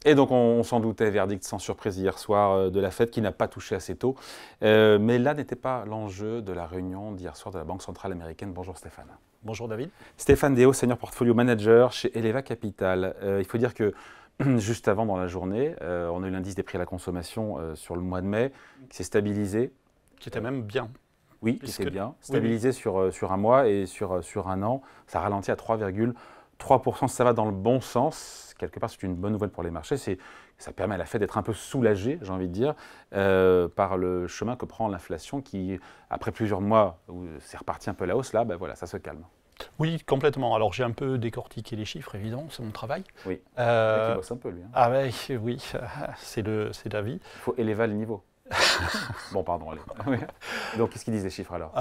Et donc on s'en doutait, verdict sans surprise hier soir de la Fed qui n'a pas touché assez tôt. Mais là n'était pas l'enjeu de la réunion d'hier soir de la Banque centrale américaine. Bonjour Stéphane. Bonjour David. Stéphane Déo, Senior Portfolio Manager chez Eleva Capital. Il faut dire que juste avant dans la journée, on a eu l'indice des prix à la consommation sur le mois de mai qui s'est stabilisé. Qui était même bien. Oui, qui était bien. Stabilisé sur un mois et sur un an. Ça ralentit à 3,3%. Ça va dans le bon sens. Quelque part, c'est une bonne nouvelle pour les marchés. Ça permet à la Fed d'être un peu soulagée, j'ai envie de dire, par le chemin que prend l'inflation qui, après plusieurs mois où c'est reparti un peu à la hausse, là, ben voilà, ça se calme. Oui, complètement. Alors j'ai un peu décortiqué les chiffres, évidemment, c'est mon travail. Oui, il bosse un peu lui. Hein. Ah ouais, oui, c'est la vie. Il faut élever le niveau. Bon, pardon, allez. Donc, qu'est-ce qu'ils disent les chiffres alors?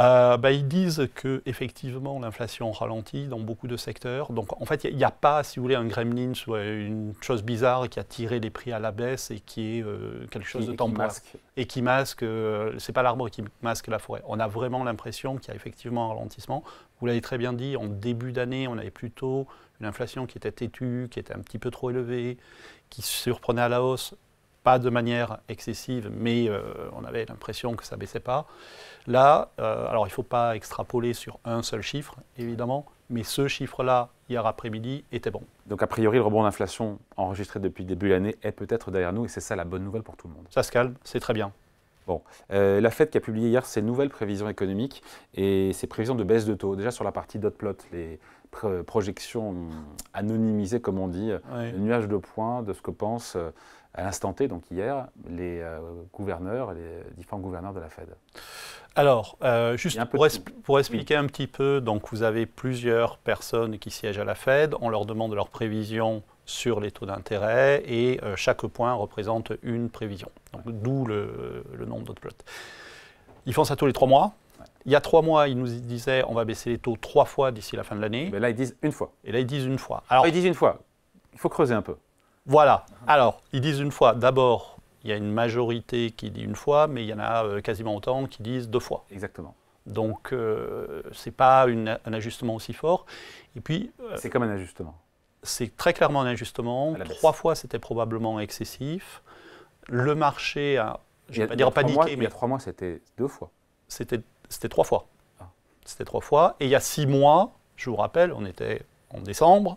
Ils disent qu'effectivement, l'inflation ralentit dans beaucoup de secteurs. Donc, en fait, il n'y a pas, si vous voulez, un gremlin ou une chose bizarre qui a tiré les prix à la baisse et qui est quelque chose de temporaire. Et qui masque, c'est pas l'arbre qui masque la forêt. On a vraiment l'impression qu'il y a effectivement un ralentissement. Vous l'avez très bien dit, en début d'année, on avait plutôt une inflation qui était têtue, qui était un petit peu trop élevée, qui surprenait à la hausse. Pas de manière excessive, mais on avait l'impression que ça ne baissait pas. Là, alors il ne faut pas extrapoler sur un seul chiffre, évidemment, mais ce chiffre-là, hier après-midi, était bon. Donc a priori, le rebond d'inflation enregistré depuis le début de l'année est peut-être derrière nous, et c'est ça la bonne nouvelle pour tout le monde. Ça se calme, c'est très bien. Bon, la Fed qui a publié hier ses nouvelles prévisions économiques et ses prévisions de baisse de taux. Déjà sur la partie dot plot, les projections anonymisées, comme on dit, Oui. le nuage de points de ce que pensent à l'instant T, donc hier, les gouverneurs, les différents gouverneurs de la Fed. Alors, juste pour expliquer un petit peu, donc vous avez plusieurs personnes qui siègent à la Fed, on leur demande leurs prévisions sur les taux d'intérêt et chaque point représente une prévision, d'où le nom de dot plot. Ils font ça tous les 3 mois. Ouais. Il y a 3 mois, ils nous disaient on va baisser les taux 3 fois d'ici la fin de l'année. Mais là, ils disent une fois. Et là, ils disent une fois. Alors, ils disent une fois. Il faut creuser un peu. Voilà. Alors, ils disent une fois. D'abord, il y a une majorité qui dit une fois, mais il y en a quasiment autant qui disent 2 fois. Exactement. Donc, ce n'est pas un ajustement aussi fort. Et puis, c'est comme un ajustement. C'est très clairement un ajustement. 3 fois, c'était probablement excessif. Le marché a, je ne vais pas dire paniqué, mais il y a 3 mois, c'était 2 fois. C'était 3 fois. Ah. C'était 3 fois. Et il y a 6 mois, je vous rappelle, on était en décembre,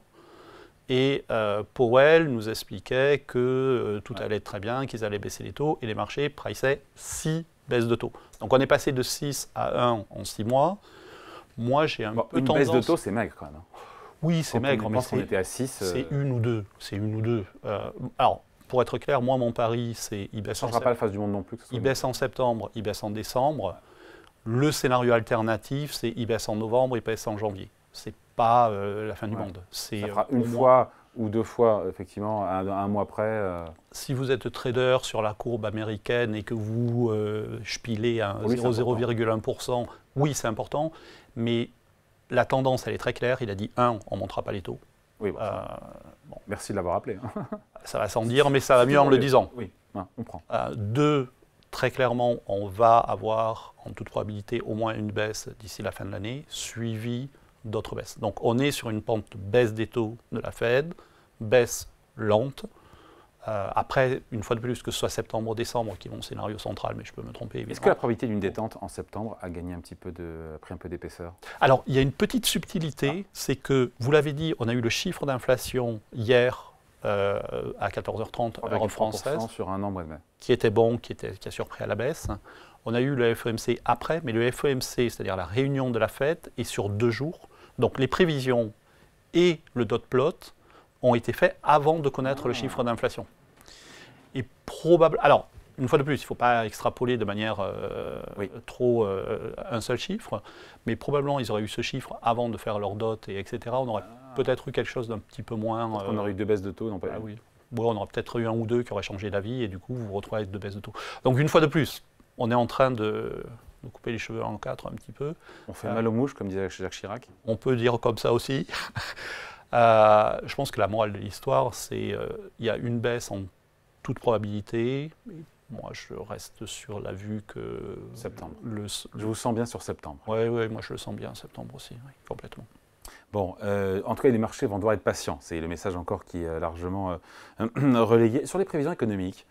et Powell nous expliquait que tout allait très bien, qu'ils allaient baisser les taux, et les marchés priçaient 6 baisses de taux. Donc on est passé de 6 à 1 en 6 mois. Moi, j'ai un peu tendance... Une baisse de taux, c'est maigre quand même. Oui, c'est maigre, mais on était à 6. C'est une ou deux. C'est une ou deux. Alors, pour être clair, moi, mon pari, c'est il baisse. Ça ne changera pas la face du monde non plus. Il baisse en septembre, il baisse en décembre. Le scénario alternatif, c'est il baisse en novembre, il baisse en janvier. C'est pas la fin du monde. Ça fera une fois ou 2 fois, effectivement, un mois près. Si vous êtes trader sur la courbe américaine et que vous spilez à 0,1%, oui, c'est important, mais la tendance, elle est très claire. Il a dit, on ne montera pas les taux. Oui, bon. Merci de l'avoir rappelé. Ça va sans dire, mais ça va mieux en le disant. Oui, on prend. 2, très clairement, on va avoir, en toute probabilité, au moins une baisse d'ici la fin de l'année, suivie d'autres baisses. Donc, on est sur une pente baisse des taux de la Fed, baisse lente. Après, une fois de plus, que ce soit septembre ou décembre, qui est mon scénario central, mais je peux me tromper. Est-ce que la probabilité d'une détente en septembre a gagné pris un peu d'épaisseur? Alors, il y a une petite subtilité, c'est que, vous l'avez dit, on a eu le chiffre d'inflation hier à 14h30, heure française, sur un an, qui était bon, qui a surpris à la baisse. On a eu le FOMC après, mais le FOMC, c'est-à-dire la réunion de la Fed, est sur 2 jours. Donc, les prévisions et le dot plot ont été faits avant de connaître le chiffre d'inflation. Et probablement... Alors, une fois de plus, il ne faut pas extrapoler de manière trop un seul chiffre, mais probablement ils auraient eu ce chiffre avant de faire leur dot, et etc. On aurait peut-être eu quelque chose d'un petit peu moins... on aurait eu 2 baisses de taux, non pas oui. Bon, on aurait peut-être eu 1 ou 2 qui auraient changé d'avis, et du coup, vous vous retrouvez avec 2 baisses de taux. Donc, une fois de plus, on est en train de couper les cheveux en 4 un petit peu. On fait mal aux mouches, comme disait Jacques Chirac. On peut dire comme ça aussi. Je pense que la morale de l'histoire, c'est il y a une baisse en toute probabilité. Moi, je reste sur la vue que... Septembre. Je vous sens bien sur septembre. Oui, moi je le sens bien, septembre aussi, oui, complètement. Bon, en tout cas, les marchés vont devoir être patients. C'est le message encore qui est largement relayé. Sur les prévisions économiques,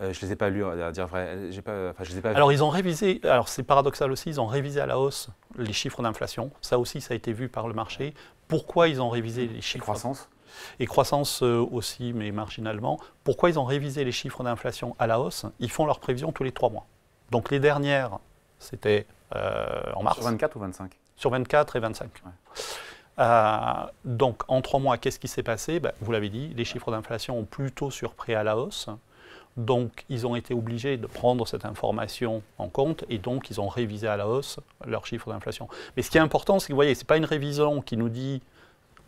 je ne les ai pas lues, à dire vrai. Je les ai pas Alors, ils ont révisé, alors c'est paradoxal aussi, ils ont révisé à la hausse les chiffres d'inflation. Ça aussi, ça a été vu par le marché. Pourquoi ils ont révisé les chiffres? Croissance. Et croissance aussi, mais marginalement. Pourquoi ils ont révisé les chiffres d'inflation à la hausse? Ils font leurs prévisions tous les 3 mois. Donc, les dernières, c'était en mars. Sur 24 ou 25? Sur 24 et 25. Ouais. Donc, en 3 mois, qu'est-ce qui s'est passé? Vous l'avez dit, les chiffres d'inflation ont plutôt surpris à la hausse. Donc, ils ont été obligés de prendre cette information en compte et donc, ils ont révisé à la hausse leurs chiffres d'inflation. Mais ce qui est important, c'est que vous voyez, ce n'est pas une révision qui nous dit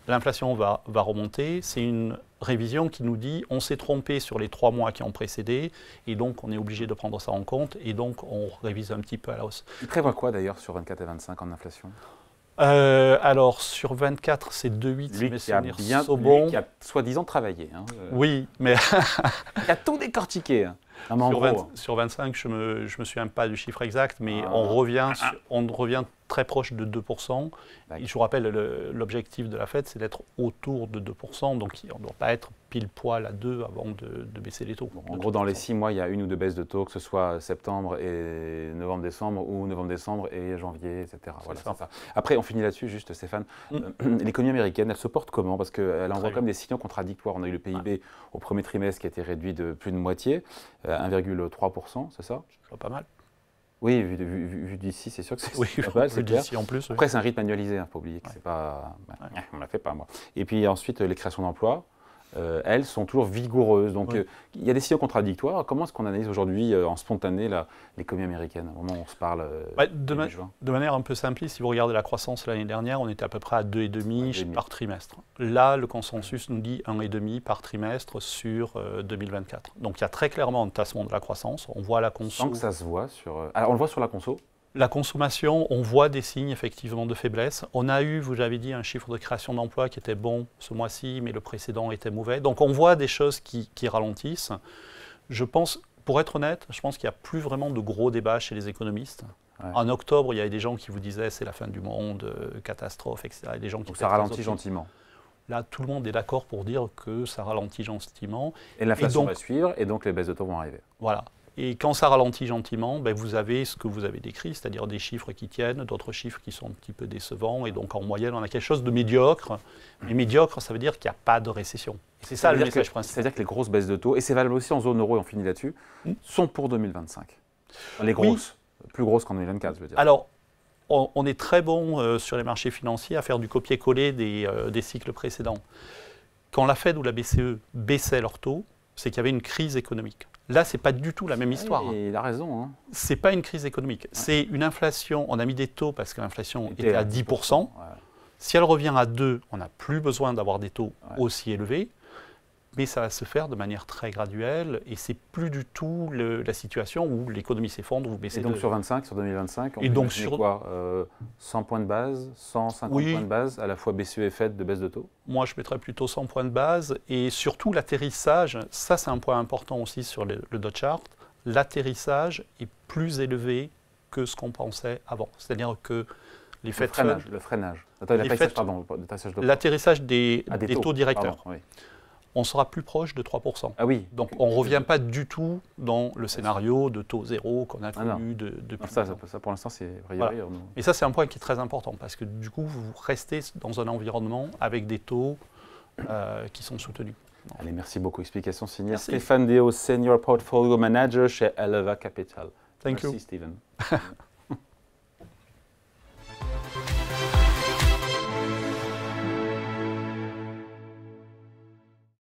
l'inflation va remonter, c'est une révision qui nous dit on s'est trompé sur les 3 mois qui ont précédé et donc, on est obligé de prendre ça en compte et donc, on révise un petit peu à la hausse. Ils prévoient quoi d'ailleurs sur 24 et 25 en inflation? Alors, sur 24, c'est 2,8, lui qui a bien, bon. Lui qui a soi-disant travaillé. Hein, oui, mais... il a tout décortiqué. Hein. Non, sur 25, je me souviens pas du chiffre exact, mais on revient très proche de 2%. Et je vous rappelle, l'objectif de la Fed, c'est d'être autour de 2%, donc on ne doit pas être pile poil à 2 avant de baisser les taux. Bon, en gros, dans les 6 mois, il y a 1 ou 2 baisses de taux, que ce soit septembre et novembre-décembre, ou novembre-décembre et janvier, etc. Voilà, ça. Après, on finit là-dessus, juste Stéphane. L'économie américaine, elle se porte comment? Parce qu'elle envoie quand même des signaux contradictoires. On a eu le PIB au premier trimestre qui a été réduit de plus de moitié, 1,3%, c'est ça? C'est pas mal. Oui, vu d'ici, c'est sûr que c'est pas mal, c'est clair. En plus, Après, c'est un rythme annualisé, il ne faut pas oublier que c'est pas... on ne la fait pas, moi. Et puis ensuite, les créations d'emplois, elles sont toujours vigoureuses. Donc, il y a des signaux contradictoires. Comment est-ce qu'on analyse aujourd'hui, en spontané, l'économie américaine, au moment où on se parle de manière un peu simpliste, si vous regardez la croissance l'année dernière, on était à peu près à 2,5 par trimestre. Là, le consensus nous dit 1,5 par trimestre sur 2024. Donc, il y a très clairement un tassement de la croissance. On voit la conso. Sans que ça se voit sur... Alors, on le voit sur la conso. La consommation, on voit des signes effectivement de faiblesse. On a eu, vous l'avez dit, un chiffre de création d'emplois qui était bon ce mois-ci, mais le précédent était mauvais. Donc on voit des choses qui ralentissent. Je pense, pour être honnête, je pense qu'il n'y a plus vraiment de gros débats chez les économistes. Ouais. En octobre, il y avait des gens qui vous disaient c'est la fin du monde, catastrophe, etc. Et des gens qui Donc ça ralentit gentiment. Là, tout le monde est d'accord pour dire que ça ralentit gentiment. Et l'inflation va suivre, et donc les baisses de taux vont arriver. Voilà. Et quand ça ralentit gentiment, vous avez ce que vous avez décrit, c'est-à-dire des chiffres qui tiennent, d'autres chiffres qui sont un petit peu décevants. Et donc, en moyenne, on a quelque chose de médiocre. Mais médiocre, ça veut dire qu'il n'y a pas de récession. Et c'est ça le message principal. C'est-à-dire que les grosses baisses de taux, et c'est valable aussi en zone euro, et on finit là-dessus, sont pour 2025. Les grosses, plus grosses qu'en 2024, je veux dire. Alors, on est très bon sur les marchés financiers à faire du copier-coller des cycles précédents. Quand la Fed ou la BCE baissaient leurs taux, c'est qu'il y avait une crise économique. Là, ce n'est pas du tout la même histoire. Il a raison. Hein. Ce n'est pas une crise économique. C'est une inflation. On a mis des taux parce que l'inflation était à 10%. Si elle revient à 2, on n'a plus besoin d'avoir des taux aussi élevés. Mais ça va se faire de manière très graduelle. Et ce n'est plus du tout la situation où l'économie s'effondre, vous baissez. Et donc sur 2025, on et donc sur quoi 100 points de base, 150 points de base, à la fois BCE et Fed de baisse de taux? Moi, je mettrais plutôt 100 points de base. Et surtout, l'atterrissage, ça c'est un point important aussi sur le dot chart, l'atterrissage est plus élevé que ce qu'on pensait avant. C'est-à-dire que les Fed Funds... Le freinage. L'atterrissage des taux directeurs. Pardon, oui. On sera plus proche de 3%. Ah oui. Donc on ne revient pas du tout dans le scénario de taux zéro qu'on a connu depuis. Ça, pour l'instant, c'est vrai. Voilà. Et ça, c'est un point qui est très important parce que du coup, vous restez dans un environnement avec des taux qui sont soutenus. Allez, merci beaucoup. Explication signée Stéphane Déo, Senior Portfolio Manager chez Eleva Capital. Merci, Stephen.